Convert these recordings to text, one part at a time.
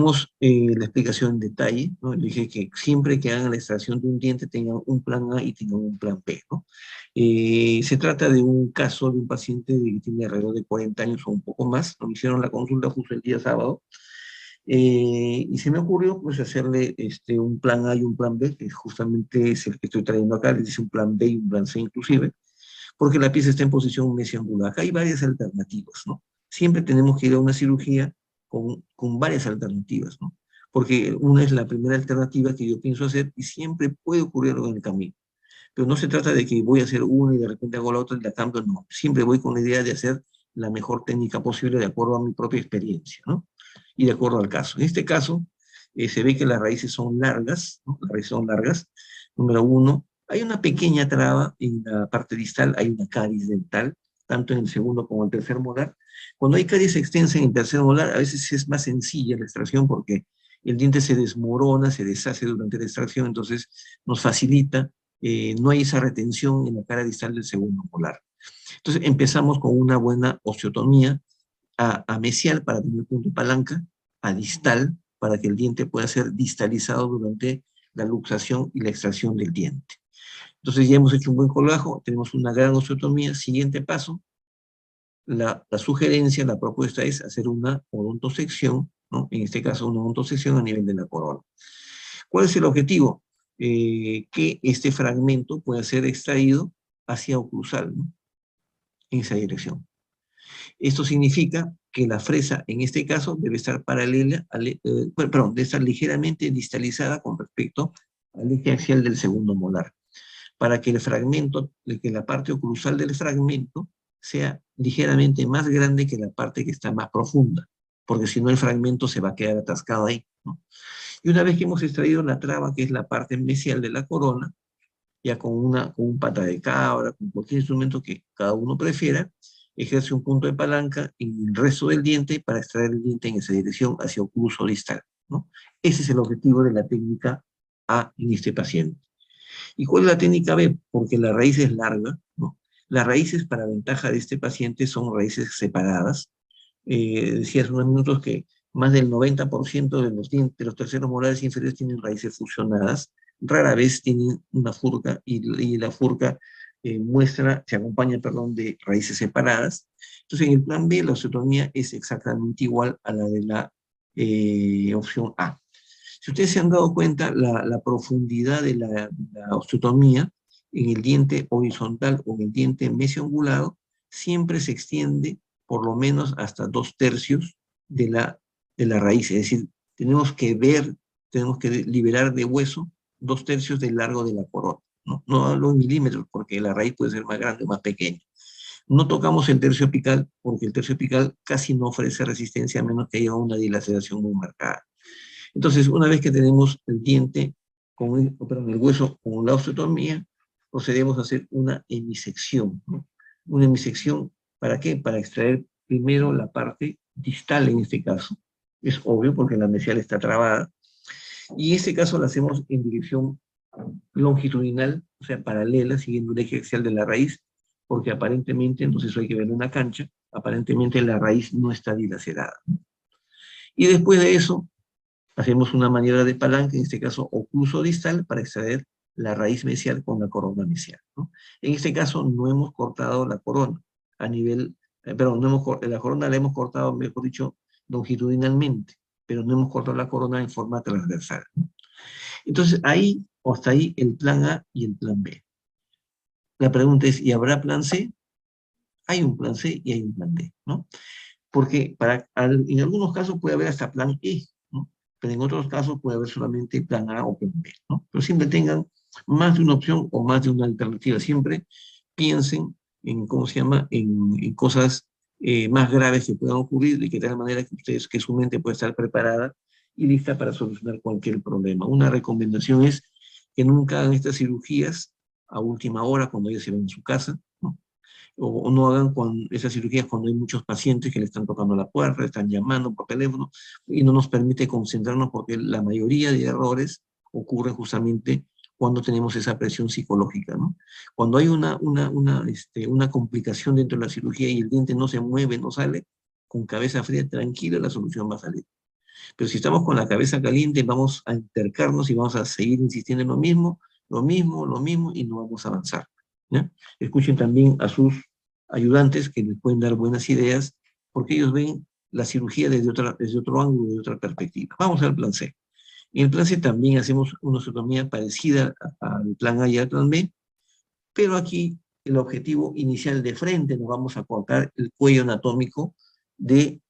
dimos la explicación en detalle, ¿no? Le dije que siempre que hagan la extracción de un diente tengan un plan A y tengan un plan B, ¿no? Se trata de un caso de un paciente que tiene alrededor de 40 años o un poco más. Nos hicieron la consulta justo el día sábado. Y se me ocurrió pues hacerle un plan A y un plan B, que justamente es el que estoy trayendo acá. Les dice un plan B y un plan C inclusive, porque la pieza está en posición mesiangular. Acá hay varias alternativas, ¿no? Siempre tenemos que ir a una cirugía con varias alternativas, ¿no? Porque una es la primera alternativa que yo pienso hacer y siempre puede ocurrir algo en el camino. Pero no se trata de que voy a hacer una y de repente hago la otra y la cambio, no. Siempre voy con la idea de hacer la mejor técnica posible de acuerdo a mi propia experiencia, ¿no? Y de acuerdo al caso. En este caso, se ve que las raíces son largas, ¿no? Las raíces son largas. Número uno, hay una pequeña traba en la parte distal, hay una caries dental, tanto en el segundo como en el tercer molar. Cuando hay caries extensa en el tercer molar, a veces es más sencilla la extracción porque el diente se desmorona, se deshace durante la extracción, entonces nos facilita, no hay esa retención en la cara distal del segundo molar. Entonces empezamos con una buena osteotomía a mesial para tener punto de palanca, a distal para que el diente pueda ser distalizado durante la luxación y la extracción del diente. Entonces ya hemos hecho un buen colgajo, tenemos una gran osteotomía. Siguiente paso, la sugerencia, la propuesta es hacer una odontosección, ¿no? En este caso una odontosección a nivel de la corona. ¿Cuál es el objetivo? Que este fragmento pueda ser extraído hacia oclusal, ¿no? En esa dirección. Esto significa que la fresa, en este caso, debe estar paralela, debe estar ligeramente distalizada con respecto al eje axial del segundo molar, para que el fragmento, que la parte oclusal del fragmento sea ligeramente más grande que la parte que está más profunda, porque si no el fragmento se va a quedar atascado ahí, ¿no? Y una vez que hemos extraído la traba, que es la parte mesial de la corona, ya con un pata de cabra, con cualquier instrumento que cada uno prefiera, ejerce un punto de palanca en el resto del diente para extraer el diente en esa dirección hacia ocluso distal, ¿no? Ese es el objetivo de la técnica A en este paciente. ¿Y cuál es la técnica B? Porque la raíz es larga, ¿no? Las raíces, para ventaja de este paciente, son raíces separadas. Decía hace unos minutos que más del 90% de los dientes, de los terceros molares inferiores tienen raíces fusionadas. Rara vez tienen una furca y la furca se acompaña, perdón, de raíces separadas. Entonces, en el plan B, la osteotomía es exactamente igual a la de la opción A. Si ustedes se han dado cuenta, la profundidad de la osteotomía en el diente horizontal o en el diente mesioangulado siempre se extiende por lo menos hasta 2/3 de la raíz. Es decir, tenemos que liberar de hueso 2/3 del largo de la corona. No, no hablo en milímetros porque la raíz puede ser más grande o más pequeña. No tocamos el tercio apical porque el tercio apical casi no ofrece resistencia a menos que haya una dilaceración muy marcada. Entonces, una vez que tenemos el diente, el hueso con la osteotomía, procedemos a hacer una hemisección, ¿no? Una hemisección, ¿para qué? Para extraer primero la parte distal en este caso. Es obvio porque la mesial está trabada. Y en este caso la hacemos en dirección longitudinal, o sea, paralela, siguiendo el eje axial de la raíz, porque aparentemente, entonces hay que ver una cancha, aparentemente la raíz no está dilacerada. Y después de eso, hacemos una maniobra de palanca, en este caso ocluso distal, para extraer la raíz mesial con la corona mesial, ¿no? En este caso no hemos cortado la corona a nivel, perdón, la corona la hemos cortado, mejor dicho, longitudinalmente, pero no hemos cortado la corona en forma transversal, ¿no? Entonces ahí, o hasta ahí, el plan A y el plan B. La pregunta es, ¿y habrá plan C? Hay un plan C y hay un plan D, ¿no? Porque en algunos casos puede haber hasta plan E, ¿no? Pero en otros casos puede haber solamente plan A o plan B, ¿no? Pero siempre tengan más de una opción o más de una alternativa. Siempre piensen en, ¿cómo se llama?, en cosas más graves que puedan ocurrir, de que de tal manera que su mente pueda estar preparada y lista para solucionar cualquier problema. Una recomendación es que nunca hagan estas cirugías a última hora cuando ya se ven en su casa, ¿no? O no hagan esas cirugías cuando hay muchos pacientes que le están tocando la puerta, le están llamando por teléfono y no nos permite concentrarnos porque la mayoría de errores ocurren justamente cuando tenemos esa presión psicológica, ¿no? Cuando hay una complicación dentro de la cirugía y el diente no se mueve, no sale, con cabeza fría, tranquilo, la solución va a salir. Pero si estamos con la cabeza caliente, vamos a intercarnos y vamos a seguir insistiendo en lo mismo, lo mismo, lo mismo, y no vamos a avanzar. ¿Ya? Escuchen también a sus ayudantes que les pueden dar buenas ideas, porque ellos ven la cirugía desde otro ángulo, de otra perspectiva. Vamos al plan C. En el plan C también hacemos una osteotomía parecida al plan A y al plan B, pero aquí el objetivo inicial de frente, nos vamos a cortar el cuello anatómico del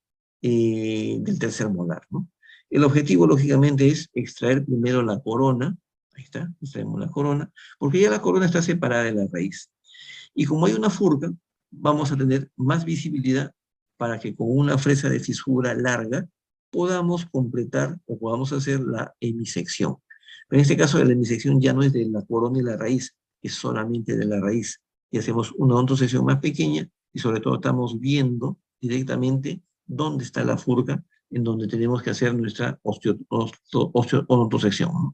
tercer molar, ¿no? El objetivo, lógicamente, es extraer primero la corona, ahí está, extraemos la corona, porque ya la corona está separada de la raíz. Y como hay una furca, vamos a tener más visibilidad para que con una fresa de fisura larga podamos completar o podamos hacer la hemisección. Pero en este caso la hemisección ya no es de la corona y la raíz, es solamente de la raíz. Y hacemos una odontosección más pequeña y sobre todo estamos viendo directamente dónde está la furca en donde tenemos que hacer nuestra odontosección, ¿no?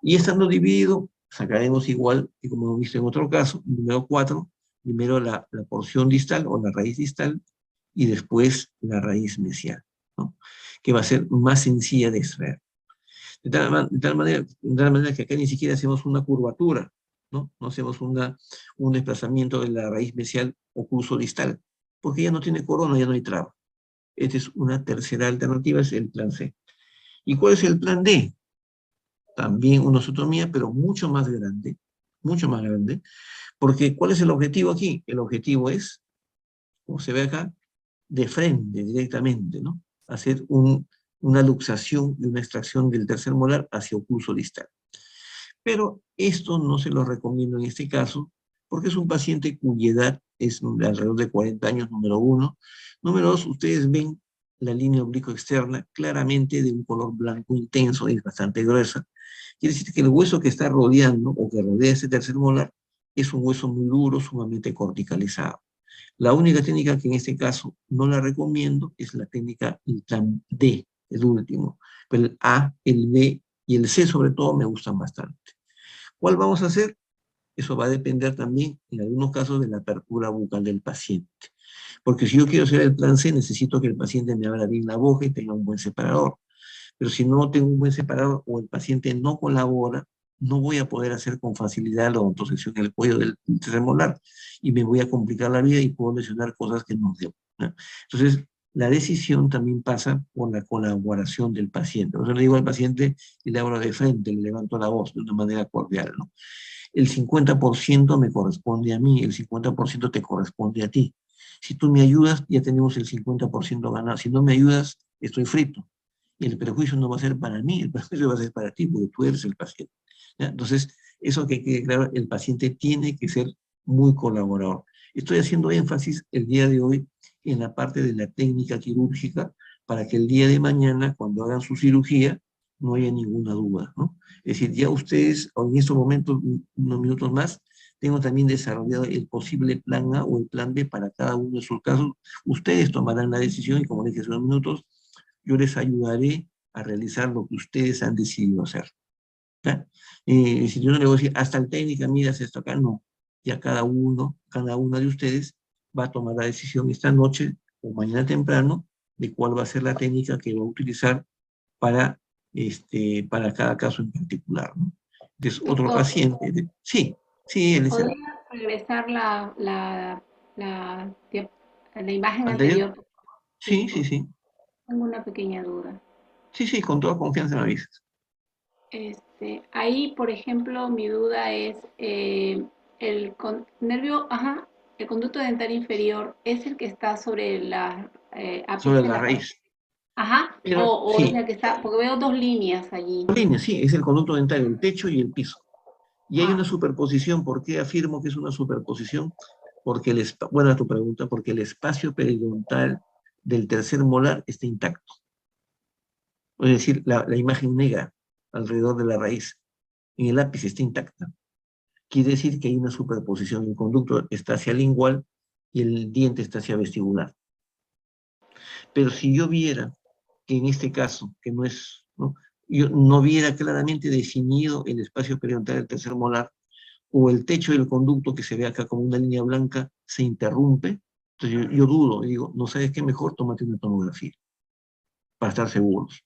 Y estando dividido, sacaremos igual que como hemos visto en otro caso, número 4, primero la porción distal o la raíz distal y después la raíz mesial, ¿no? Que va a ser más sencilla de extraer. De tal manera que acá ni siquiera hacemos una curvatura, ¿no? No hacemos un desplazamiento de la raíz mesial o curso distal, porque ya no tiene corona, ya no hay traba. Esta es una tercera alternativa, es el plan C. ¿Y cuál es el plan D? También una osteotomía, pero mucho más grande, porque ¿cuál es el objetivo aquí? El objetivo es, como se ve acá, de frente, directamente, ¿no? Hacer una luxación y una extracción del tercer molar hacia ocluso distal. Pero esto no se lo recomiendo en este caso, porque es un paciente cuya edad es de alrededor de 40 años, número 1. Número 2, ustedes ven la línea oblicuo externa claramente de un color blanco intenso, es bastante gruesa. Quiere decir que el hueso que está rodeando o que rodea este tercer molar es un hueso muy duro, sumamente corticalizado. La única técnica que en este caso no la recomiendo es la técnica el plan D, el último. Pero el A, el B y el C sobre todo me gustan bastante. ¿Cuál vamos a hacer? Eso va a depender también, en algunos casos, de la apertura bucal del paciente. Porque si yo quiero hacer el plan C, necesito que el paciente me abra bien la boca y tenga un buen separador. Pero si no tengo un buen separador o el paciente no colabora, no voy a poder hacer con facilidad la odontosección en el cuello del tercer molar y me voy a complicar la vida y puedo lesionar cosas que no debo, ¿no? Entonces, la decisión también pasa por la colaboración del paciente. O sea, le digo al paciente y le hablo de frente, le levanto la voz de una manera cordial, ¿no? El 50% me corresponde a mí, el 50% te corresponde a ti. Si tú me ayudas, ya tenemos el 50% ganado. Si no me ayudas, estoy frito. Y el perjuicio no va a ser para mí, el perjuicio va a ser para ti, porque tú eres el paciente, ¿ya? Entonces, eso que quede claro, el paciente tiene que ser muy colaborador. Estoy haciendo énfasis el día de hoy en la parte de la técnica quirúrgica para que el día de mañana, cuando hagan su cirugía, no haya ninguna duda, ¿no? Es decir, ya ustedes, en estos momentos, unos minutos más, tengo también desarrollado el posible plan A o el plan B para cada uno de sus casos. Ustedes tomarán la decisión y como dije hace unos minutos, yo les ayudaré a realizar lo que ustedes han decidido hacer, ¿ya? Si yo no le voy a decir, hasta el técnica, mira esto acá, no. Ya cada una de ustedes va a tomar la decisión esta noche o mañana temprano de cuál va a ser la técnica que va a utilizar para, para cada caso en particular, ¿no? Entonces, otro Doctor, paciente, sí, sí, Elizabeth. ¿podría regresar la, la imagen ¿Anterior? anterior? Sí, Sí, sí, sí. tengo una pequeña duda. Sí, sí, con toda confianza me avisas. Ahí, por ejemplo, mi duda es nervio, ajá, el conducto dentario inferior es el que está sobre la Sobre ápice de la la cabeza. raíz. Ajá, Pero o es sí, la que está, porque veo dos líneas allí. la línea, sí, es el conducto dentario, el techo y el piso. Y hay una Ah, superposición. ¿Por qué afirmo que es una superposición? Porque buena tu pregunta, porque el espacio periodontal del tercer molar está intacto. Es decir, la imagen negra alrededor de la raíz en el ápice está intacta. Quiere decir que hay una superposición. El conducto está hacia lingual y el diente está hacia vestibular. Pero si yo viera que en este caso, que no es, ¿no? Yo no viera claramente definido el espacio periodontal del tercer molar, o el techo del conducto que se ve acá como una línea blanca se interrumpe, entonces yo dudo, y digo, no sabes qué, mejor tómate una tomografía, para estar seguros.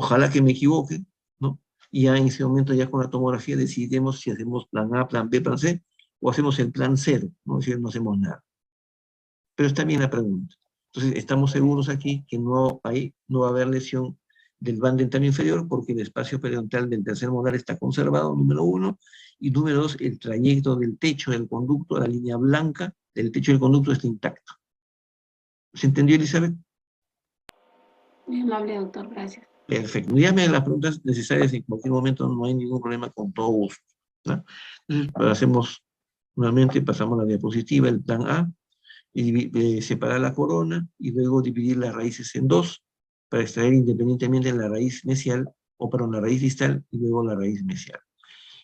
Ojalá que me equivoque, ¿no? Y ya en ese momento, ya con la tomografía, decidimos si hacemos plan A, plan B, plan C, o hacemos el plan cero, ¿no? Es decir, no hacemos nada. Pero está bien la pregunta. Entonces, estamos seguros aquí que no va a haber lesión del van dentario inferior porque el espacio periodontal del tercer molar está conservado, número uno, y número dos, el trayecto del techo del conducto, la línea blanca del techo del conducto está intacto. ¿Se entendió, Elizabeth? Muy amable, doctor, gracias. Perfecto. Dígame las preguntas necesarias en cualquier momento, no hay ningún problema, con todo gusto, ¿no? Entonces, hacemos nuevamente, pasamos la diapositiva, el plan A, y separar la corona y luego dividir las raíces en dos para extraer independientemente la raíz mesial, o para la raíz distal y luego la raíz mesial.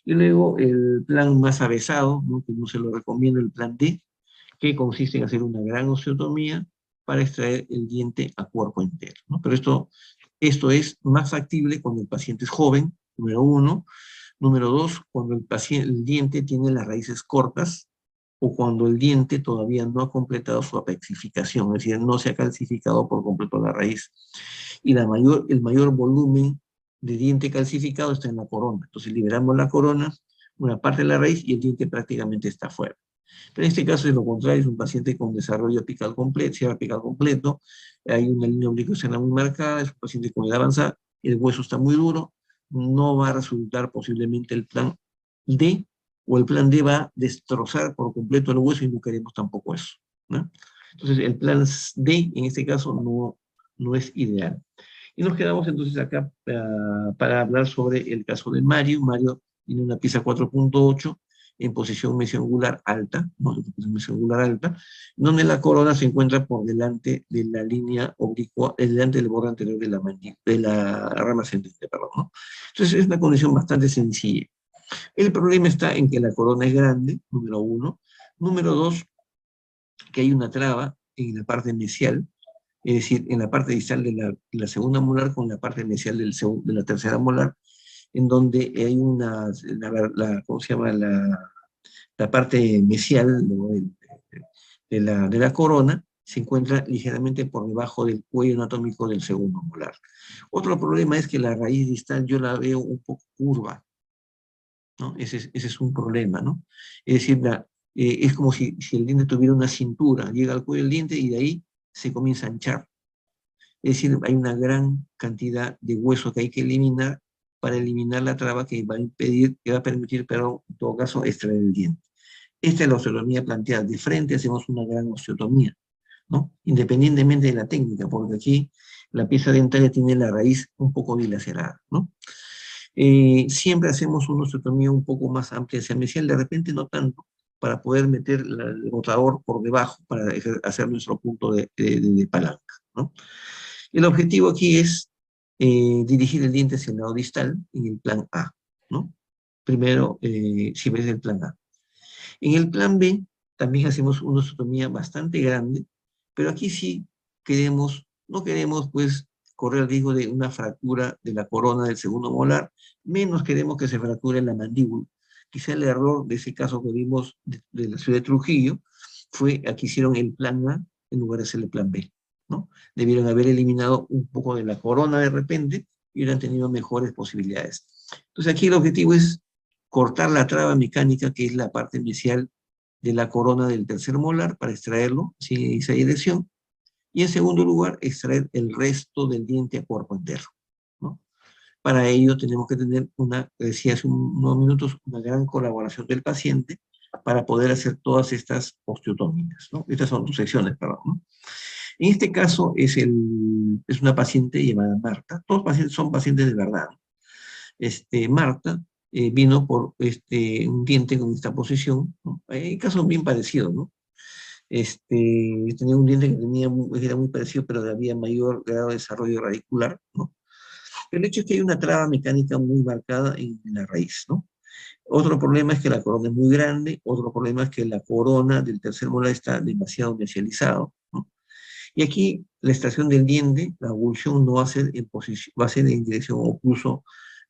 Y luego el plan más avesado, ¿no? Que no se lo recomiendo, el plan D, que consiste en hacer una gran osteotomía para extraer el diente a cuerpo entero, ¿no? Pero esto es más factible cuando el paciente es joven, número uno. Número dos, cuando el diente tiene las raíces cortas o cuando el diente todavía no ha completado su apexificación, es decir, no se ha calcificado por completo la raíz. Y el mayor volumen de diente calcificado está en la corona. Entonces liberamos la corona, una parte de la raíz, y el diente prácticamente está fuera. Pero en este caso es lo contrario, es un paciente con desarrollo apical completo, cierre apical completo, hay una línea oblicuosa muy marcada, es un paciente con edad avanzada, el hueso está muy duro, no va a resultar posiblemente el plan D, o el plan D va a destrozar por completo el hueso y no queremos tampoco eso, ¿no? Entonces el plan D en este caso no es ideal. Y nos quedamos entonces acá para hablar sobre el caso de Mario. Mario tiene una pieza 4.8 en posición mesioangular alta, ¿no? Mesioangular alta, donde la corona se encuentra por delante de la línea oblicua, delante del borde anterior de la rama ascendente, perdón, ¿no? Entonces es una condición bastante sencilla. El problema está en que la corona es grande, número uno. Número dos, que hay una traba en la parte mesial, es decir, en la parte distal de la segunda molar con la parte mesial de la tercera molar, en donde hay ¿cómo se llama? La parte mesial, ¿no? de la corona se encuentra ligeramente por debajo del cuello anatómico del segundo molar. Otro problema es que la raíz distal yo la veo un poco curva, ¿no? Ese es un problema, ¿no? Es decir, es como si el diente tuviera una cintura, llega al cuello del diente y de ahí se comienza a anchar. Es decir, hay una gran cantidad de hueso que hay que eliminar para eliminar la traba que va a impedir, que va a permitir, pero en todo caso, extraer el diente. Esta es la osteotomía planteada. De frente hacemos una gran osteotomía, ¿no? Independientemente de la técnica, porque aquí la pieza dentaria tiene la raíz un poco dilacerada, ¿no? Siempre hacemos una osteotomía un poco más amplia hacia mesial, de repente no tanto, para poder meter el rotador por debajo para hacer nuestro punto de palanca, ¿no? El objetivo aquí es dirigir el diente hacia el lado distal en el plan A, ¿no? Primero, si ves el plan A. En el plan B también hacemos una osteotomía bastante grande, pero aquí sí no queremos pues correr el riesgo de una fractura de la corona del segundo molar, menos queremos que se fracture la mandíbula. Quizá el error de ese caso que vimos de la ciudad de Trujillo fue que hicieron el plan A en lugar de hacer el plan B, ¿no? Debieron haber eliminado un poco de la corona de repente y hubieran tenido mejores posibilidades. Entonces aquí el objetivo es cortar la traba mecánica, que es la parte mesial de la corona del tercer molar, para extraerlo sin esa dirección. Y en segundo lugar, extraer el resto del diente a cuerpo entero, ¿no? Para ello tenemos que tener decía hace unos minutos, una gran colaboración del paciente para poder hacer todas estas osteotomías, ¿no? Estas son tus secciones, perdón, ¿no? En este caso es una paciente llamada Marta. Todos los pacientes son pacientes de verdad. Marta vino por un diente con esta posición, ¿no? Hay casos bien parecidos, ¿no? Tenía un diente que era muy parecido, pero había mayor grado de desarrollo radicular, ¿no? El hecho es que hay una traba mecánica muy marcada en la raíz, ¿no? Otro problema es que la corona es muy grande, otro problema es que la corona del tercer molar está demasiado mesializado, ¿no? Y aquí la extracción del diente, la avulsión no va a ser va a ser en dirección ocluso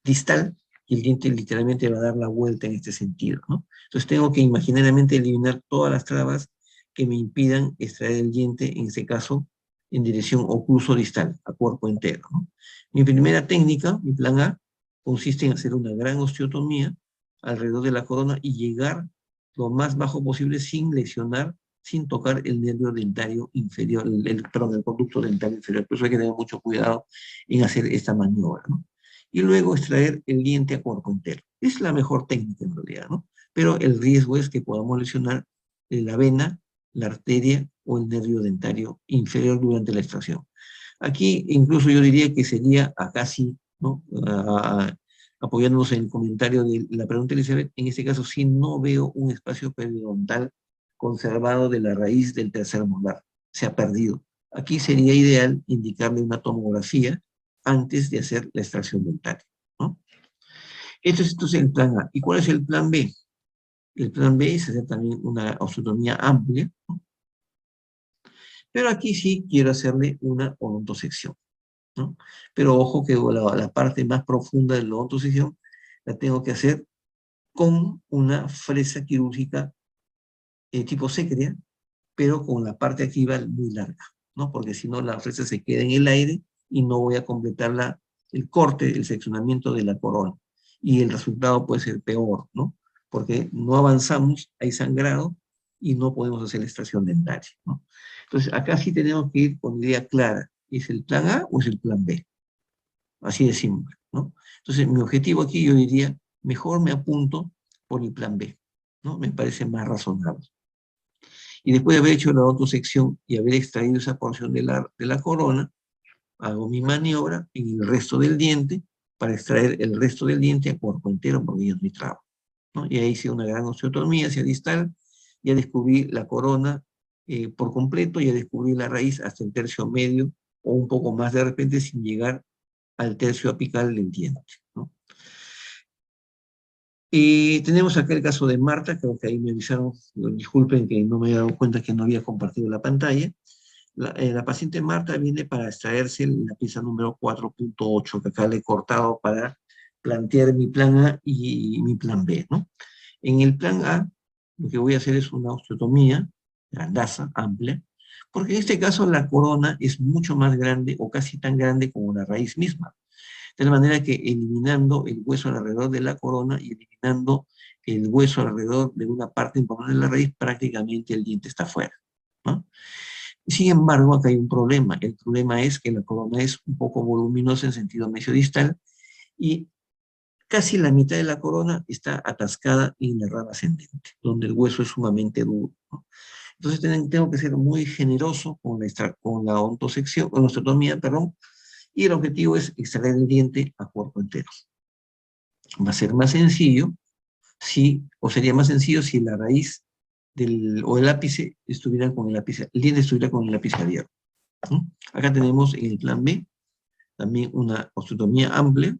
distal, y el diente literalmente va a dar la vuelta en este sentido, ¿no? Entonces tengo que imaginariamente eliminar todas las trabas que me impidan extraer el diente, en este caso, en dirección ocluso-distal, a cuerpo entero, ¿no? Mi primera técnica, mi plan A, consiste en hacer una gran osteotomía alrededor de la corona y llegar lo más bajo posible sin lesionar, sin tocar el nervio dentario inferior, perdón, el conducto dentario inferior. Por eso hay que tener mucho cuidado en hacer esta maniobra, ¿no? Y luego extraer el diente a cuerpo entero. Es la mejor técnica en realidad, ¿no? Pero el riesgo es que podamos lesionar la vena, la arteria o el nervio dentario inferior durante la extracción. Aquí incluso yo diría que sería acá sí, ¿no? Apoyándonos en el comentario de la pregunta de Elizabeth, en este caso sí no veo un espacio periodontal conservado de la raíz del tercer molar, se ha perdido. Aquí sería ideal indicarle una tomografía antes de hacer la extracción dentaria, ¿no? Esto es el plan A. ¿Y cuál es el plan B? El plan B es hacer también una osteotomía amplia, ¿no? Pero aquí sí quiero hacerle una odontosección, ¿no? Pero ojo que la parte más profunda de la odontosección la tengo que hacer con una fresa quirúrgica tipo Secrea, pero con la parte activa muy larga, ¿no? Porque si no la fresa se queda en el aire y no voy a completar el corte, el seccionamiento de la corona. Y el resultado puede ser peor, ¿no? Porque no avanzamos, hay sangrado y no podemos hacer la extracción dentaria, ¿no? Entonces, acá sí tenemos que ir con idea clara. ¿Es el plan A o es el plan B? Así de simple, ¿no? Entonces, mi objetivo aquí yo diría, mejor me apunto por el plan B, ¿no? Me parece más razonable. Y después de haber hecho la autosección y haber extraído esa porción de la corona, hago mi maniobra en el resto del diente para extraer el resto del diente a cuerpo entero porque yo no hay trabo, ¿no? Y ahí hice una gran osteotomía hacia distal, ya descubrí la corona por completo, ya descubrí la raíz hasta el tercio medio o un poco más de repente sin llegar al tercio apical del diente, ¿no? Y tenemos acá el caso de Marta, creo que ahí me avisaron, disculpen que no me había dado cuenta que no había compartido la pantalla. La paciente Marta viene para extraerse la pieza número 4.8, que acá le he cortado para plantear mi plan A y mi plan B, ¿no? En el plan A, lo que voy a hacer es una osteotomía grandaza, amplia, porque en este caso la corona es mucho más grande o casi tan grande como la raíz misma. De manera que eliminando el hueso alrededor de la corona y eliminando el hueso alrededor de una parte importante de la raíz, prácticamente el diente está fuera, ¿no? Sin embargo, acá hay un problema. El problema es que la corona es un poco voluminosa en sentido mesiodistal y casi la mitad de la corona está atascada en la rama ascendente, donde el hueso es sumamente duro, ¿no? Entonces tengo que ser muy generoso con la ontosección, con la osteotomía, perdón, y el objetivo es extraer el diente a cuerpo entero. Va a ser más sencillo o sería más sencillo si la raíz o el ápice estuviera con el ápice, el diente estuviera con el ápice abierto, ¿no? Acá tenemos en el plan B también una osteotomía amplia,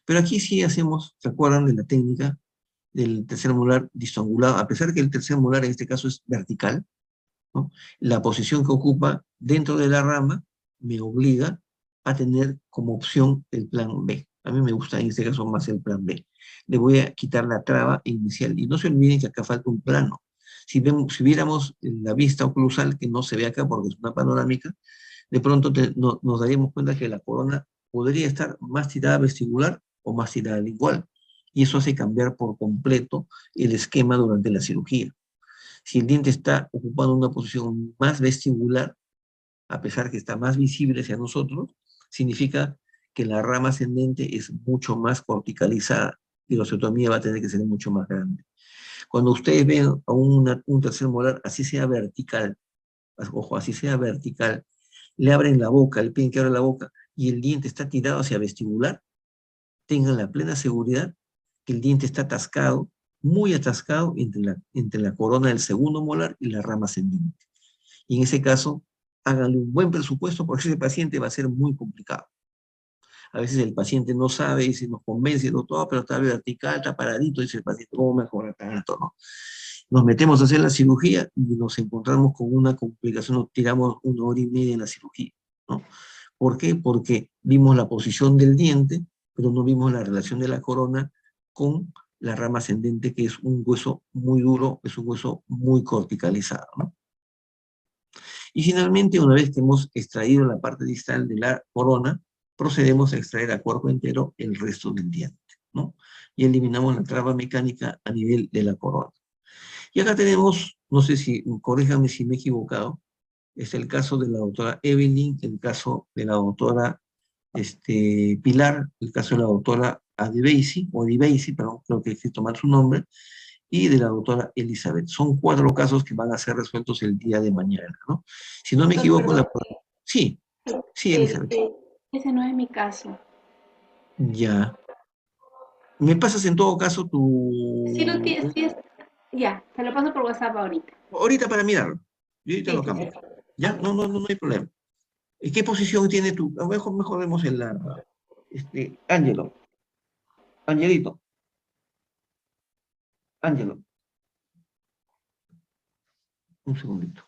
pero aquí sí hacemos, ¿se acuerdan de la técnica del tercer molar distoangulado? A pesar que el tercer molar en este caso es vertical, ¿no? La posición que ocupa dentro de la rama me obliga a tener como opción el plan B. A mí me gusta en este caso más el plan B. Le voy a quitar la traba inicial. Y no se olviden que acá falta un plano. Si viéramos la vista oclusal, que no se ve acá porque es una panorámica, de pronto nos daríamos cuenta que la corona podría estar más tirada vestibular o más tirada lingual. Y eso hace cambiar por completo el esquema durante la cirugía. Si el diente está ocupando una posición más vestibular, a pesar que está más visible hacia nosotros, significa que la rama ascendente es mucho más corticalizada y la osteotomía va a tener que ser mucho más grande. Cuando ustedes ven a un tercer molar, así sea vertical, ojo, así sea vertical, le abren la boca, le piden que abra la boca y el diente está tirado hacia vestibular, tengan la plena seguridad que el diente está atascado, muy atascado entre la corona del segundo molar y la rama ascendente. Y en ese caso, háganle un buen presupuesto porque ese paciente va a ser muy complicado. A veces el paciente no sabe y se nos convence, doctor, pero está vertical, está paradito, dice el paciente, ¿cómo mejora tanto, no? Nos metemos a hacer la cirugía y nos encontramos con una complicación, nos tiramos 1 hora y media en la cirugía, ¿no? ¿Por qué? Porque vimos la posición del diente, pero no vimos la relación de la corona con la rama ascendente, que es un hueso muy duro, es un hueso muy corticalizado, ¿no? Y finalmente, una vez que hemos extraído la parte distal de la corona, procedemos a extraer a cuerpo entero el resto del diente, ¿no? Y eliminamos la traba mecánica a nivel de la corona. Y acá tenemos, no sé si, corríjame si me he equivocado, es el caso de la doctora Evelyn, el caso de la doctora Pilar, el caso de la doctora Adibesi, o Adibesi, perdón, creo que hay que tomar su nombre, y de la doctora Elizabeth. Son 4 casos que van a ser resueltos el día de mañana, ¿no? Si no me Doctor, equivoco, perdón, sí, sí, el- Elizabeth. el- ese no es mi caso. Ya. ¿Me pasas en todo caso Si lo tienes, tu... si es, ya, te lo paso por WhatsApp ahorita. Ahorita para mirarlo. Y ahorita Sí, lo sí, cambio. sí. ¿Ya? Ok. No hay problema. ¿En qué posición tiene tu... Mejor vemos el... Ángelo. Angelito. Ángelo. Un segundito.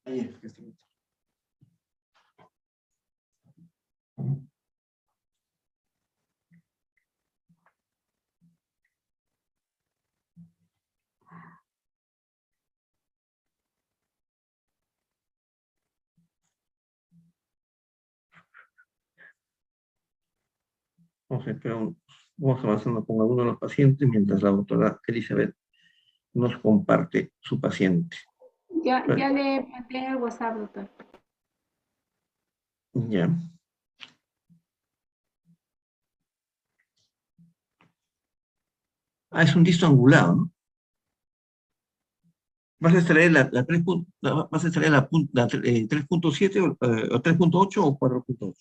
Ahí, vamos a esperar vamos avanzando con algunos de los pacientes mientras la doctora Elizabeth nos comparte su paciente. Ya le mandé el WhatsApp, doctor. Ya. Ah, es un disco angulado, ¿no? ¿Vas a extraer vas a extraer la 3.7 o 3.8 o 4.8?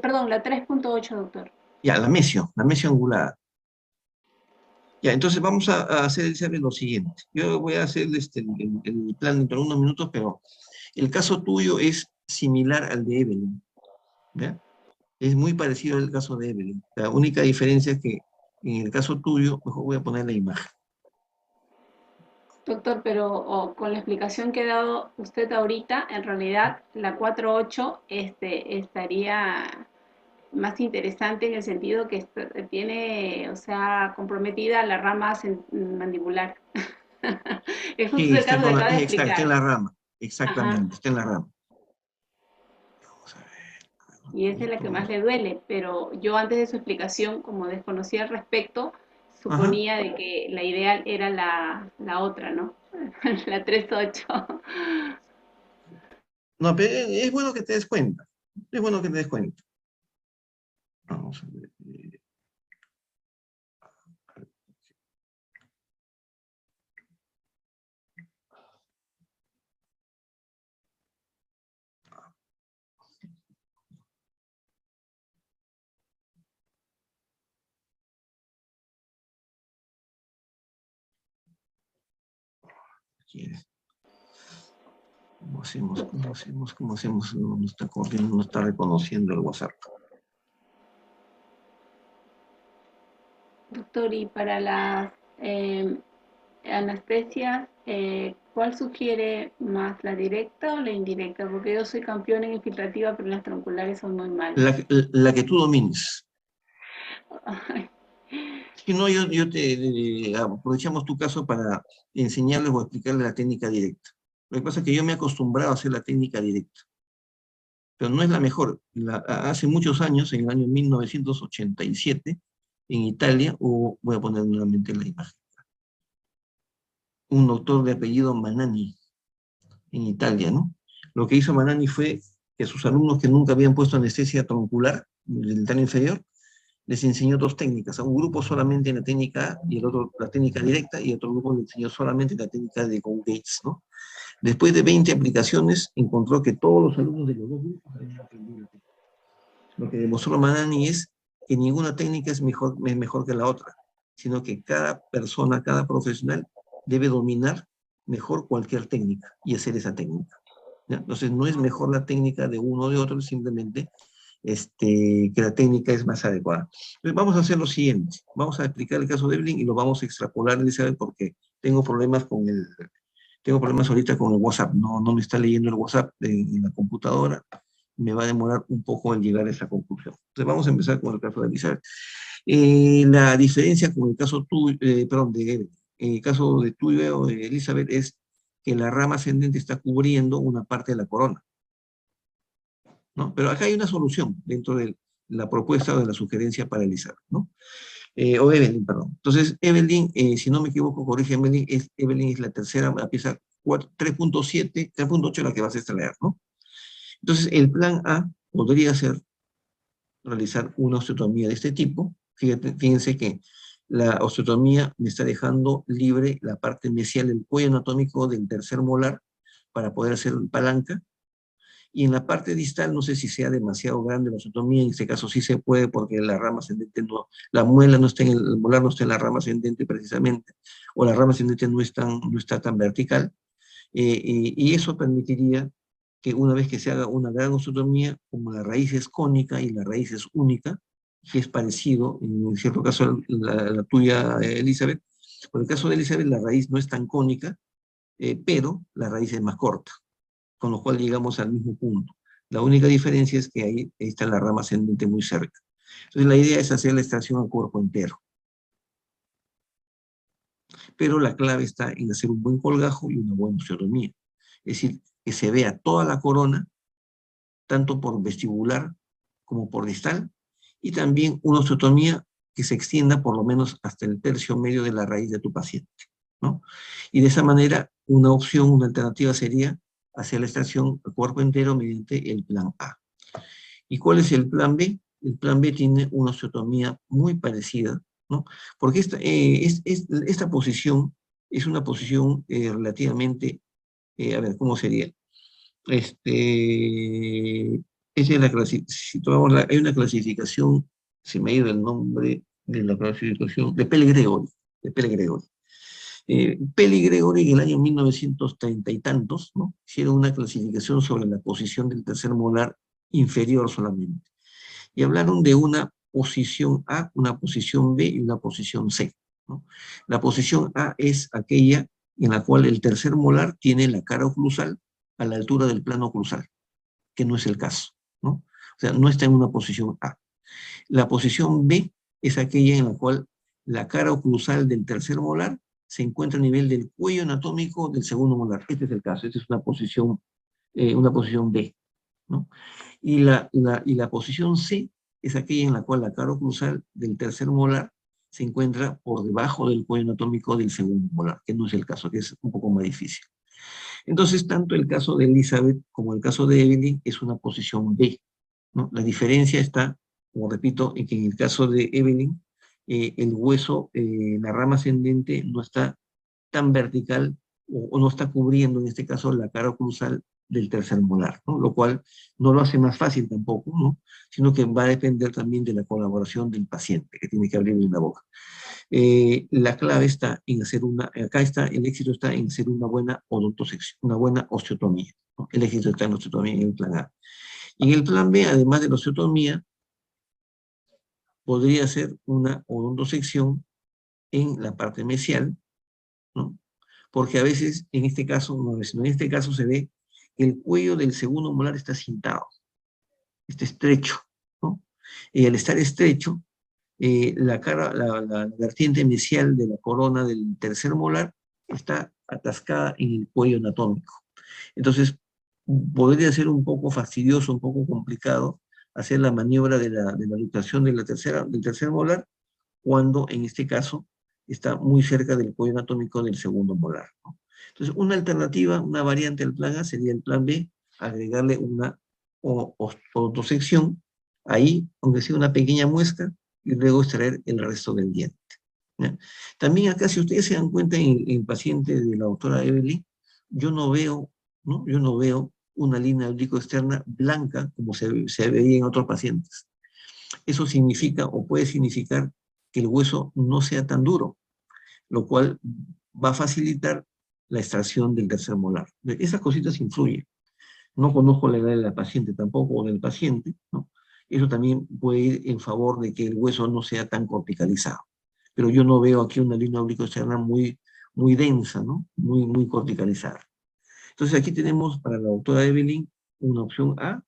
Perdón, la 3.8, doctor. Ya, la mesio angulada. Ya, entonces vamos a hacer Elizabeth, lo siguiente. Yo voy a hacer el plan dentro de unos minutos, pero el caso tuyo es similar al de Evelyn, ¿ya? Es muy parecido al caso de Evelyn. La única diferencia es que en el caso tuyo, mejor voy a poner la imagen. Doctor, pero con la explicación que ha dado usted ahorita, en realidad la 4.8 estaría más interesante en el sentido que tiene, o sea, comprometida la rama mandibular. Es justo Sí, el caso que acaba de exacto, está en explicar. la rama. Ajá. Exactamente, está en la rama. Vamos a Y esa es ver, la que todo más esto. le duele, pero yo antes de su explicación, como desconocía al respecto, Ajá. suponía de que la ideal era la otra, ¿no? La 3.8. No, pero es bueno que te des cuenta. Es bueno que te des cuenta. Vamos a ver. Aquí es. ¿Cómo hacemos? ¿Cómo hacemos? ¿Cómo hacemos? No está corriendo, no está reconociendo el WhatsApp. Doctor, y para las anestesias, ¿cuál sugiere más, la directa o la indirecta? Porque yo soy campeona en infiltrativa, pero las tronculares son muy malas. La que tú domines. Ay, Si no, aprovechamos tu caso para enseñarles o explicarles la técnica directa. Lo que pasa es que yo me he acostumbrado a hacer la técnica directa, pero no es la mejor. Hace muchos años, en el año 1987, en Italia, voy a poner nuevamente la imagen, un doctor de apellido Manani, en Italia, ¿no? Lo que hizo Manani fue que a sus alumnos que nunca habían puesto anestesia troncular, del dentario inferior, les enseñó 2 técnicas. A un grupo solamente en la técnica A y el otro la técnica directa, y otro grupo le enseñó solamente la técnica de Gould-Gates, ¿no? Después de 20 aplicaciones, encontró que todos los alumnos de los 2 grupos habían aprendido la técnica. Lo que demostró Manani es que ninguna técnica es mejor que la otra, sino que cada persona, cada profesional debe dominar mejor cualquier técnica y hacer esa técnica, ¿ya? Entonces no es mejor la técnica de uno o de otro, simplemente que la técnica es más adecuada. Entonces vamos a hacer lo siguiente, vamos a explicar el caso de Evelyn y lo vamos a extrapolar, Elizabeth, porque tengo problemas ahorita con el WhatsApp, no me está leyendo el WhatsApp en la computadora, me va a demorar un poco en llegar a esa conclusión. Entonces vamos a empezar con el caso de Elizabeth. La diferencia con el caso tuyo, perdón, de Evelyn, en el caso de tuyo, Elizabeth, es que la rama ascendente está cubriendo una parte de la corona, ¿no? Pero acá hay una solución dentro de la propuesta o de la sugerencia para Elizabeth, ¿no? O Evelyn, perdón. Entonces, Evelyn, si no me equivoco, corrige Evelyn es la tercera, la pieza 3.7, 3.8 la que vas a extraer, ¿no? Entonces, el plan A podría ser realizar una osteotomía de este tipo. Fíjense que la osteotomía me está dejando libre la parte mesial del cuello anatómico del tercer molar para poder hacer palanca. Y en la parte distal, no sé si sea demasiado grande la osteotomía, en este caso sí se puede porque la rama ascendente no, la muela no está en el molar, no está en la rama ascendente precisamente, o la rama ascendente no está tan vertical, y eso permitiría que una vez que se haga una gran osteotomía, como la raíz es cónica y la raíz es única, que es parecido, en cierto caso la tuya, Elizabeth, por el caso de Elizabeth la raíz no es tan cónica, pero la raíz es más corta, con lo cual llegamos al mismo punto. La única diferencia es que ahí está la rama ascendente muy cerca. Entonces la idea es hacer la extracción al cuerpo entero. Pero la clave está en hacer un buen colgajo y una buena osteotomía. Es decir, que se vea toda la corona, tanto por vestibular como por distal, y también una osteotomía que se extienda por lo menos hasta el tercio medio de la raíz de tu paciente, ¿no? Y de esa manera, una opción, una alternativa sería hacer la extracción al cuerpo entero mediante el plan A. ¿Y cuál es el plan B? El plan B tiene una osteotomía muy parecida, ¿no? Porque esta posición es una posición relativamente, a ver, ¿cómo sería? Esa es si tomamos hay una clasificación, se me ha ido el nombre de la clasificación, de Pelle Gregory, de Pelle Gregory. Pelle Gregory en el año 1930 y tantos, ¿no? Hicieron una clasificación sobre la posición del tercer molar inferior solamente. Y hablaron de una posición A, una posición B y una posición C, ¿no? La posición A es aquella en la cual el tercer molar tiene la cara oclusal a la altura del plano oclusal, que no es el caso, ¿no? O sea, no está en una posición A. La posición B es aquella en la cual la cara oclusal del tercer molar se encuentra a nivel del cuello anatómico del segundo molar. Este es el caso, esta es una posición B, ¿no? Y la posición C es aquella en la cual la cara oclusal del tercer molar se encuentra por debajo del cuello anatómico del segundo molar, que no es el caso, que es un poco más difícil. Entonces, tanto el caso de Elizabeth como el caso de Evelyn es una posición B, ¿no? La diferencia está, como repito, en que en el caso de Evelyn, el hueso, la rama ascendente no está tan vertical o no está cubriendo, en este caso, la cara oclusal del tercer molar, ¿no? Lo cual no lo hace más fácil tampoco, ¿no? Sino que va a depender también de la colaboración del paciente, que tiene que abrir bien la boca. La clave está en hacer el éxito está en hacer una buena odontosección, una buena osteotomía, ¿no? El éxito está en la osteotomía en el plan A. Y en el plan B, además de la osteotomía, podría ser una odontosección en la parte mesial, ¿no? Porque a veces, en este caso, no, en este caso se ve que el cuello del segundo molar está cintado, está estrecho, ¿no? Y al estar estrecho, la vertiente mesial de la corona del tercer molar está atascada en el cuello anatómico. Entonces, podría ser un poco fastidioso, un poco complicado hacer la maniobra de la luxación del tercer molar cuando en este caso está muy cerca del cuello anatómico del segundo molar, ¿no? Entonces, una alternativa, una variante del plan A sería el plan B, agregarle una otosección ahí, aunque sea una pequeña muesca, y luego extraer el resto del diente, ¿ya? También acá, si ustedes se dan cuenta en el paciente de la doctora Evelyn, yo no veo, ¿no? Yo no veo una línea oblicuo externa blanca como se veía en otros pacientes. Eso significa o puede significar que el hueso no sea tan duro, lo cual va a facilitar la extracción del tercer molar. Esas cositas influyen. No conozco la edad de la paciente tampoco o del paciente, ¿no? Eso también puede ir en favor de que el hueso no sea tan corticalizado. Pero yo no veo aquí una línea oblicuo-externa muy densa, ¿no? Muy corticalizada. Entonces aquí tenemos para la doctora Evelyn una opción A,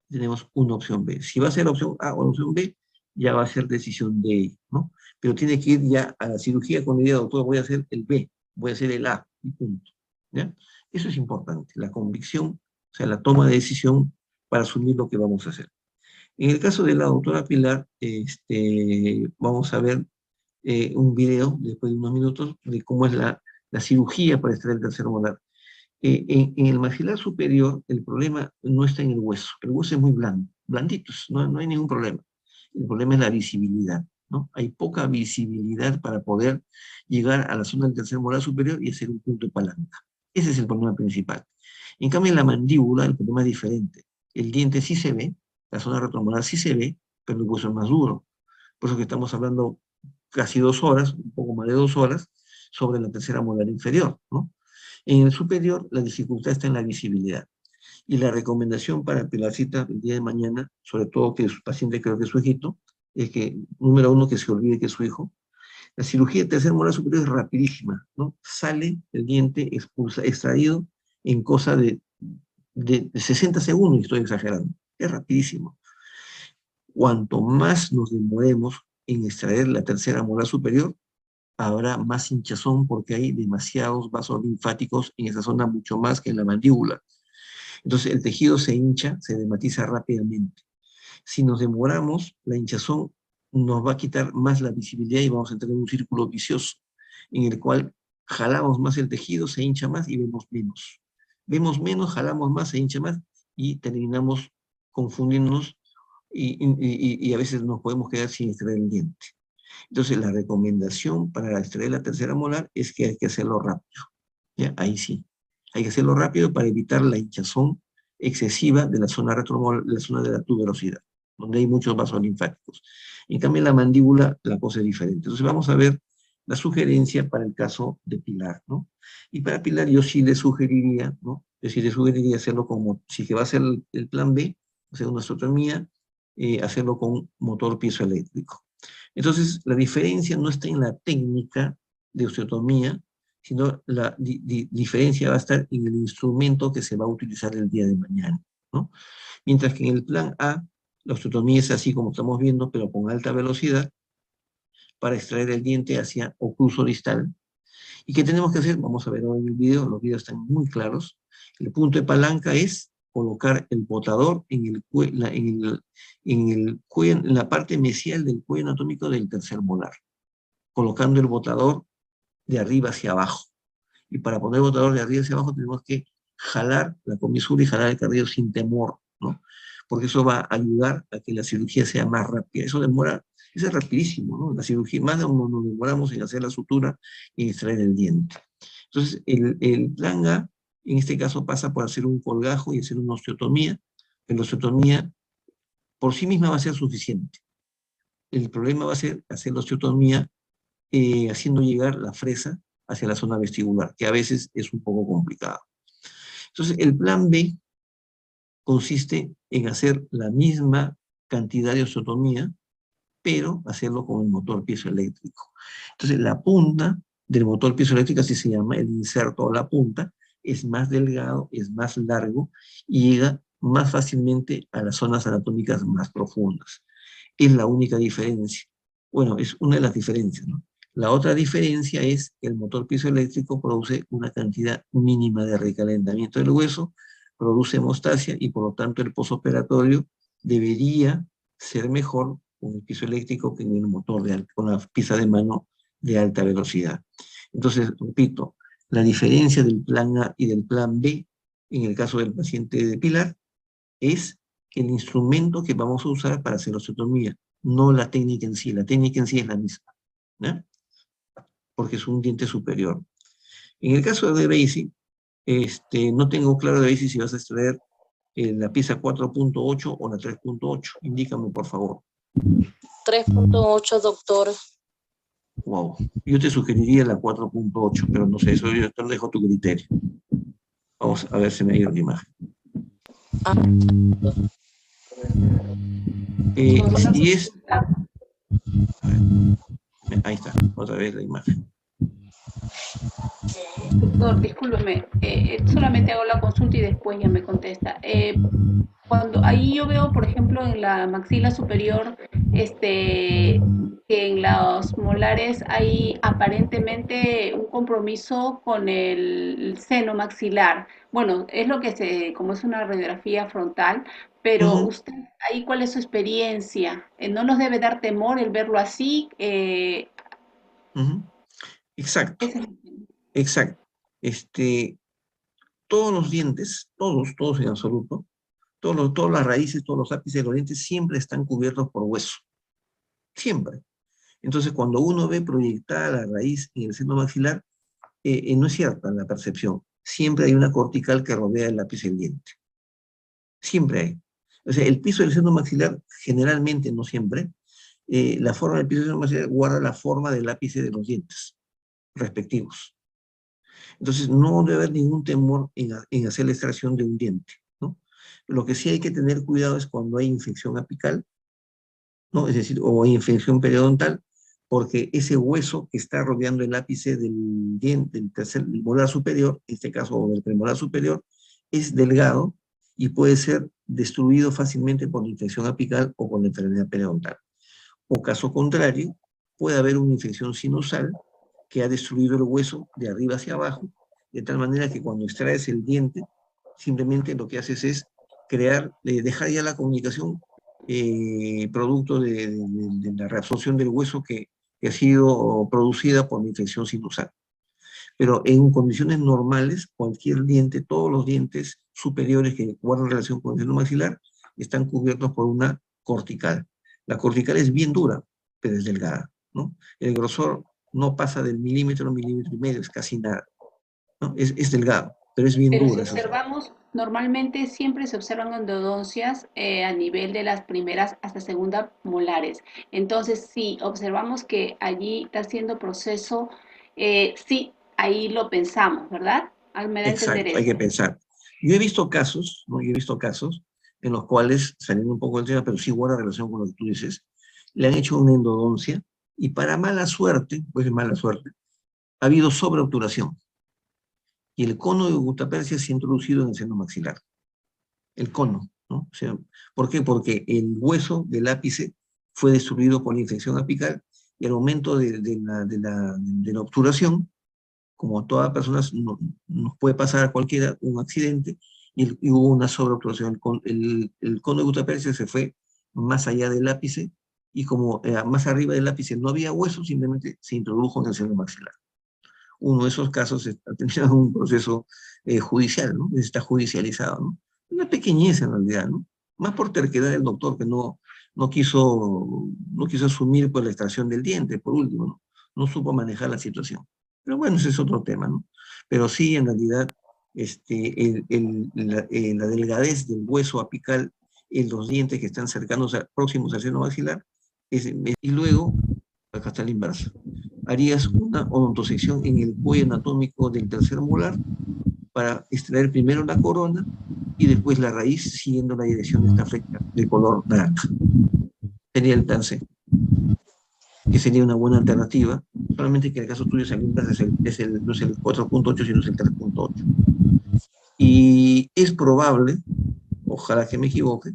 tenemos una opción B. Si va a ser la opción A o la opción B, ya va a ser decisión de ella, ¿no? Pero tiene que ir ya a la cirugía cuando diga, doctor, voy a hacer el B, voy a hacer el A, y punto. ¿Ya? Eso es importante, la convicción, o sea, la toma de decisión para asumir lo que vamos a hacer. En el caso de la doctora Pilar, vamos a ver un video después de unos minutos de cómo es la cirugía para extraer el tercer molar. En el maxilar superior, el problema no está en el hueso es muy blando, blanditos, no hay ningún problema. El problema es la visibilidad, ¿no? Hay poca visibilidad para poder llegar a la zona del tercer molar superior y hacer un punto de palanca. Ese es el problema principal. En cambio, en la mandíbula, el problema es diferente. El diente sí se ve, la zona retromolar sí se ve, pero el hueso es más duro. Por eso que estamos hablando casi 2 horas, un poco más de 2 horas, sobre la tercera molar inferior, ¿no? En el superior, la dificultad está en la visibilidad. Y la recomendación para Pilarcita el día de mañana, sobre todo que su paciente creo que es su hijito, es que, número uno, que se olvide que es su hijo. La cirugía de tercer molar superior es rapidísima, ¿no? Sale el diente extraído en cosa de 60 segundos, y estoy exagerando. Es rapidísimo. Cuanto más nos demoremos en extraer la tercera molar superior, habrá más hinchazón porque hay demasiados vasos linfáticos en esa zona, mucho más que en la mandíbula. Entonces el tejido se hincha, se dematiza rápidamente. Si nos demoramos, la hinchazón nos va a quitar más la visibilidad y vamos a entrar en un círculo vicioso en el cual jalamos más el tejido, se hincha más y vemos menos. Vemos menos, jalamos más, se hincha más y terminamos confundiéndonos y a veces nos podemos quedar sin extraer el diente. Entonces, la recomendación para extraer la tercera molar es que hay que hacerlo rápido. ¿Ya? Ahí sí. Hay que hacerlo rápido para evitar la hinchazón excesiva de la zona retromolar, la zona de la tuberosidad, donde hay muchos vasos linfáticos. En cambio, en la mandíbula la cosa es diferente. Entonces, vamos a ver la sugerencia para el caso de Pilar, ¿no? Y para Pilar yo sí le sugeriría, ¿no? Yo sí le sugeriría hacerlo como, si que va a ser el plan B, hacer una osteotomía, hacerlo con motor piezoeléctrico. Entonces, la diferencia no está en la técnica de osteotomía, sino la diferencia va a estar en el instrumento que se va a utilizar el día de mañana, ¿no? Mientras que en el plan A, la osteotomía es así como estamos viendo, pero con alta velocidad, para extraer el diente hacia ocluso distal. ¿Y qué tenemos que hacer? Vamos a ver hoy en el video, los videos están muy claros. El punto de palanca es colocar el botador en la parte mesial del cuello anatómico del tercer molar, colocando el botador de arriba hacia abajo. Y para poner el botador de arriba hacia abajo tenemos que jalar la comisura y jalar el carrillo sin temor, ¿no? Porque eso va a ayudar a que la cirugía sea más rápida. Eso es rapidísimo, ¿no? La cirugía, más de uno nos demoramos en hacer la sutura y extraer el diente. Entonces, el plan A, en este caso, pasa por hacer un colgajo y hacer una osteotomía, pero la osteotomía por sí misma va a ser suficiente. El problema va a ser hacer la osteotomía haciendo llegar la fresa hacia la zona vestibular, que a veces es un poco complicado. Entonces, el plan B consiste en hacer la misma cantidad de osteotomía, pero hacerlo con el motor piezoeléctrico. Entonces, la punta del motor piezoeléctrico, así se llama, el inserto o la punta, es más delgado, es más largo y llega más fácilmente a las zonas anatómicas más profundas. Es la única diferencia. Bueno, es una de las diferencias, ¿no? La otra diferencia es que el motor piezoeléctrico produce una cantidad mínima de recalentamiento del hueso, produce hemostasia y por lo tanto el posoperatorio debería ser mejor con el piezoeléctrico que en el motor con la pieza de mano de alta velocidad. Entonces, repito, la diferencia del plan A y del plan B en el caso del paciente de Pilar es el instrumento que vamos a usar para hacer la osteotomía, no la técnica en sí. La técnica en sí es la misma, ¿no? Porque es un diente superior. En el caso de Daisy, no tengo claro de Daisy si vas a extraer la pieza 4.8 o la 3.8. Indícame, por favor. 3.8, doctor. Wow. Yo te sugeriría la 4.8, pero no sé, eso yo te lo dejo a tu criterio. Vamos a ver si me ha ido la imagen. Ah. Si es... Ahí está, otra vez la imagen. Doctor, discúlpeme, solamente hago la consulta y después ya me contesta. Cuando ahí yo veo, por ejemplo, en la maxila superior, que en los molares hay aparentemente un compromiso con el seno maxilar. Bueno, es lo que como es una radiografía frontal, pero usted, ahí, ¿cuál es su experiencia? ¿No nos debe dar temor el verlo así? Exacto, Ese es exacto. Todos los dientes, todos en absoluto, todas las raíces, todos los ápices de los dientes siempre están cubiertos por hueso. Siempre. Entonces, cuando uno ve proyectada la raíz en el seno maxilar, no es cierta la percepción. Siempre hay una cortical que rodea el ápice del diente. Siempre hay. O sea, el piso del seno maxilar, generalmente, no siempre, la forma del piso del seno maxilar guarda la forma del ápice de los dientes respectivos. Entonces, no debe haber ningún temor en hacer la extracción de un diente, ¿no? Lo que sí hay que tener cuidado es cuando hay infección apical, ¿no? Es decir, o hay infección periodontal, porque ese hueso que está rodeando el ápice del diente, del molar superior, en este caso, o del premolar superior, es delgado y puede ser destruido fácilmente por la infección apical o por la enfermedad periodontal. O caso contrario, puede haber una infección sinusal que ha destruido el hueso de arriba hacia abajo, de tal manera que cuando extraes el diente, simplemente lo que haces es dejar ya la comunicación producto de la reabsorción del hueso que ha sido producida por la infección sinusal. Pero en condiciones normales, cualquier diente, todos los dientes superiores que guardan relación con el seno maxilar, están cubiertos por una cortical. La cortical es bien dura, pero es delgada, ¿no? El grosor no pasa del milímetro y medio, es casi nada, ¿no? Es delgado, pero es bien Pero si dura. observamos, normalmente siempre se observan endodoncias a nivel de las primeras hasta segunda molares. Entonces, si observamos que allí está haciendo proceso, sí, ahí lo pensamos, ¿verdad? Me da a entender Exacto, hay eso. que pensar. Yo he visto casos, ¿no? Yo he visto casos en los cuales, saliendo un poco del tema, pero sí guarda relación con lo que tú dices, le han hecho una endodoncia y para mala suerte, pues mala suerte, ha habido sobreobturación y el cono de gutapercia se ha introducido en el seno maxilar. El cono, ¿no? O sea, ¿por qué? Porque el hueso del ápice fue destruido por la infección apical y el aumento de la obturación, como a todas personas nos puede pasar a cualquiera un accidente, y hubo una sobreobturación. El cono de gutapercia se fue más allá del ápice, y como más arriba del ápice no había hueso, simplemente se introdujo en el seno maxilar. Uno de esos casos ha tenido un proceso judicial, ¿no? Está judicializado, ¿no? Una pequeñez en realidad, ¿no? Más por terquedad del doctor que no quiso asumir pues, la extracción del diente, por último, ¿no? No supo manejar la situación. Pero bueno, ese es otro tema, ¿no? Pero sí, en realidad, la delgadez del hueso apical en los dientes que están cercanos, próximos al seno maxilar, y luego, acá está la inversa, harías una odontosección en el cuello anatómico del tercer molar para extraer primero la corona y después la raíz siguiendo la dirección de esta flecha de color naranja. Sería el plan C, que sería una buena alternativa, solamente que en el caso tuyo no es el 4.8, sino es el 3.8. Y es probable, ojalá que me equivoque,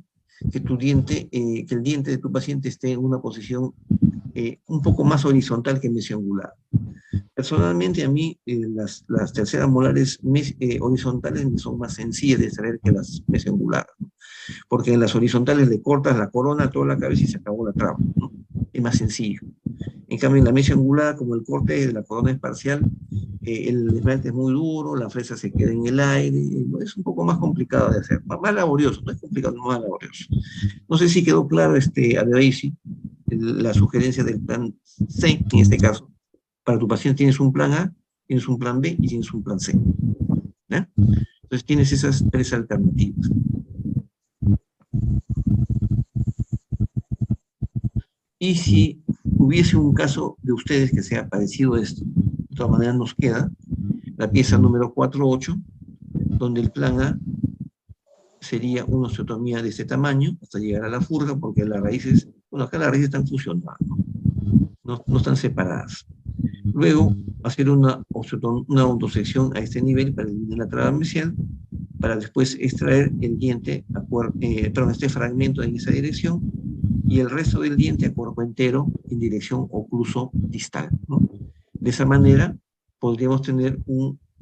que el diente de tu paciente esté en una posición un poco más horizontal que mesioangular. Personalmente, a mí las terceras molares horizontales me son más sencillas de extraer que las mesioangulares, ¿no? Porque en las horizontales le cortas la corona, toda la cabeza y se acabó la trama, ¿no? Es más sencillo. En cambio, en la mesioangular, como el corte de la corona es parcial, el esmalte es muy duro, la fresa se queda en el aire, es un poco más complicado de hacer, más laborioso, no es complicado, no más laborioso. No sé si quedó claro, Adelaisi, la sugerencia del plan C, en este caso. Para tu paciente tienes un plan A, tienes un plan B y tienes un plan C. ¿Ya? Entonces tienes esas tres alternativas. Y si hubiese un caso de ustedes que sea parecido a esto, de todas maneras nos queda la pieza número 4.8, donde el plan A sería una osteotomía de este tamaño, hasta llegar a la furga, porque las raíces, bueno, acá las raíces están fusionadas, no están separadas. Luego, hacer una odontosección a este nivel para eliminar la traba mesial, para después extraer el diente, este fragmento en esa dirección, y el resto del diente a cuerpo entero en dirección ocluso distal, ¿no? De esa manera, podríamos tener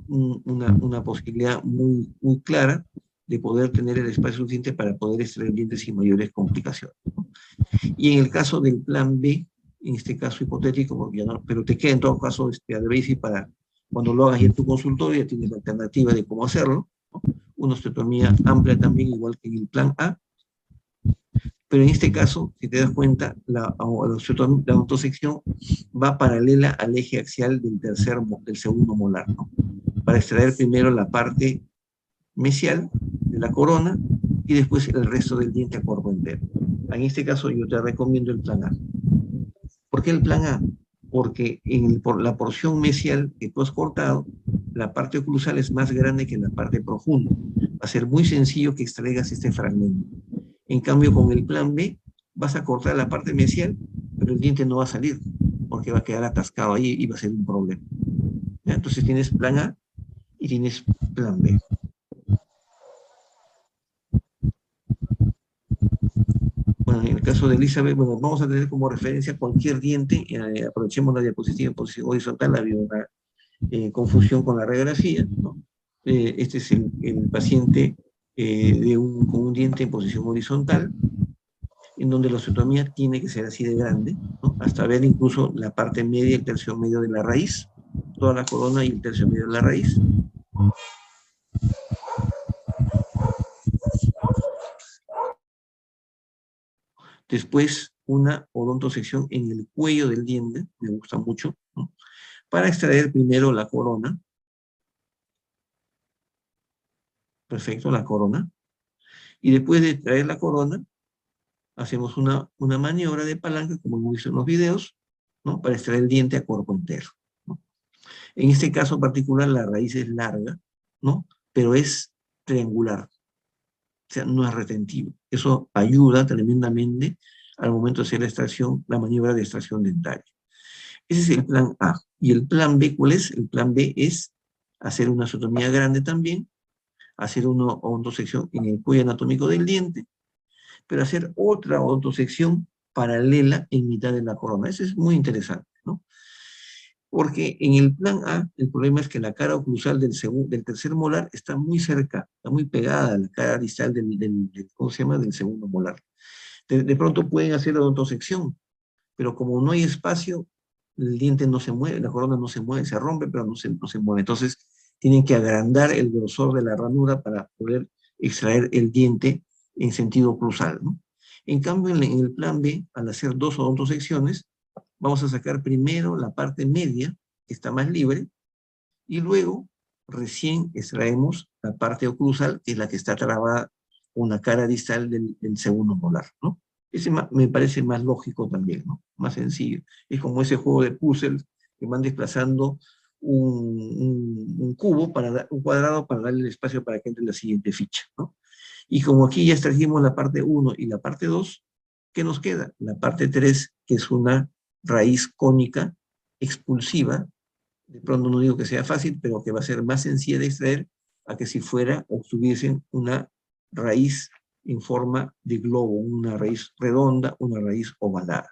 una posibilidad muy, muy clara de poder tener el espacio suficiente para poder extraer dientes sin mayores complicaciones, ¿no? Y en el caso del plan B, en este caso hipotético, porque ya no, pero te queda en todo caso Adebisi para cuando lo hagas ya en tu consultorio, ya tienes la alternativa de cómo hacerlo, ¿no? Una osteotomía amplia también, igual que en el plan A, pero en este caso, si te das cuenta, la odontosección va paralela al eje axial del segundo molar, ¿no? Para extraer primero la parte mesial de la corona y después el resto del diente a cuerpo entero. En este caso yo te recomiendo el plan A. ¿Por qué el plan A? Porque por la porción mesial que tú has cortado, la parte oclusal es más grande que la parte profunda. Va a ser muy sencillo que extraigas este fragmento. En cambio, con el plan B, vas a cortar la parte mesial, pero el diente no va a salir, porque va a quedar atascado ahí y va a ser un problema. ¿Ya? Entonces tienes plan A y tienes plan B. Bueno, en el caso de Elizabeth, bueno, vamos a tener como referencia cualquier diente, aprovechemos la diapositiva en posición horizontal, había una confusión con la radiografía, ¿no? Este es el paciente con un diente en posición horizontal, en donde la osteotomía tiene que ser así de grande, ¿no? Hasta ver incluso la parte media, el tercio medio de la raíz, toda la corona y el tercio medio de la raíz. Después, una odontosección en el cuello del diente, me gusta mucho, ¿no? Para extraer primero la corona. Perfecto, la corona. Y después de extraer la corona, hacemos una maniobra de palanca, como hemos visto en los videos, ¿no? Para extraer el diente a cuerpo entero, ¿no? En este caso particular, la raíz es larga, ¿no? Pero es triangular, o sea, no es retentivo. Eso ayuda tremendamente al momento de hacer la extracción, la maniobra de extracción dentaria. Ese es el plan A. Y el plan B, ¿cuál es? El plan B es hacer una osteotomía grande también, hacer una odontosección en el cuello anatómico del diente, pero hacer otra odontosección paralela en mitad de la corona. Eso es muy interesante, ¿no? Porque en el plan A, el problema es que la cara oclusal del tercer molar está muy cerca, está muy pegada a la cara distal ¿cómo se llama? Del segundo molar. De pronto pueden hacer la odontosección, pero como no hay espacio, el diente no se mueve, la corona no se mueve, se rompe, pero no se mueve. Entonces, tienen que agrandar el grosor de la ranura para poder extraer el diente en sentido oclusal, ¿no? En cambio, en el plan B, al hacer dos odontosecciones, vamos a sacar primero la parte media, que está más libre, y luego recién extraemos la parte oclusal, que es la que está trabada con la cara distal del segundo molar, ¿no? Ese me parece más lógico también, ¿no? Más sencillo. Es como ese juego de puzzles que van desplazando un cubo, un cuadrado para darle el espacio para que entre la siguiente ficha, ¿no? Y como aquí ya extrajimos la parte 1 y la parte 2, ¿qué nos queda? La parte 3, que es una raíz cónica expulsiva. De pronto no digo que sea fácil, pero que va a ser más sencilla de extraer a que si fuera o tuviesen una raíz en forma de globo, una raíz redonda, una raíz ovalada.